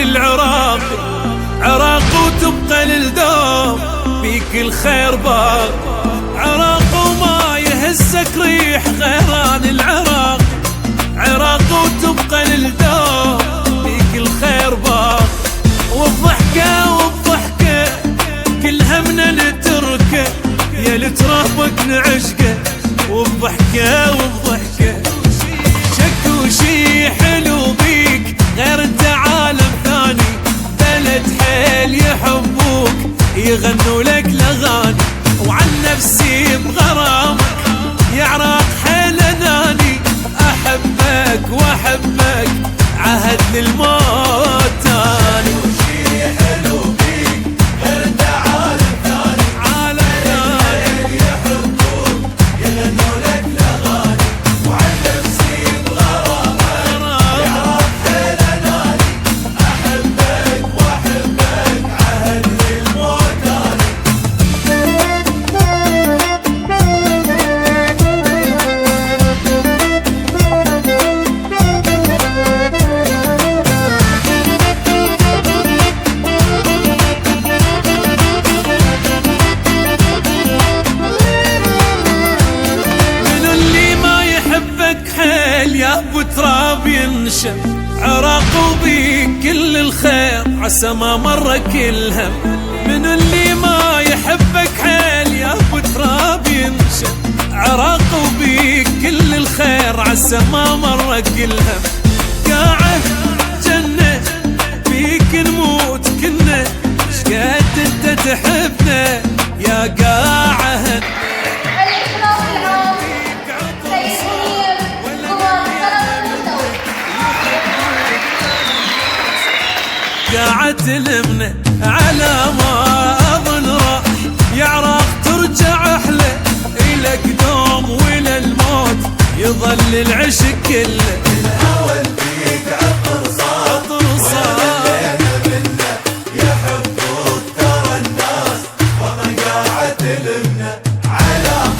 العراق عراق وتبقى للدوم بيك الخير باق عراق وما يهزك ريح غيران العراق عراق وتبقى للدوم بيك الخير باق والضحكة والضحكة كل همنا نتركه يا لترهبك نعشقه والضحكة والضحكة شك وشي حلو بيك غير انت عالم ثاني بلد حيل يحبوك يغنوا لك الاغاني وعن نفسي بغرامك يا عراق حيل اناني احبك واحبك عهد للموت تاني وشي حلو بيك غير انت عالم ثاني عالم ثاني يحبوك يغنوا لك الاغاني وعن نفسي بغرامك يا عراق حيل اناني احبك واحبك عهد للموت تاني منو اللي ما يحبك حيل يا ابو تراب ينشم عراق وبيك كل الخير عسى ما مرك الهم منو اللي ما يحبك حيل يا ابو تراب ينشم عراق وبيك كل الخير عسى ما مرك الهم قاعد جنة بيك نموت كنا شقد انت تحبنا يا قاعد الإخلاص العام سيد منير قوات طلب المستوى. قاعد تلمنا على ما اظن راح يا عراق ترجع احلى الك دوم ولا الموت يظل العشق كله الهوى فيك عطر صار ولينا منا يحبوك ترى الناس وما قاعد تلمنا على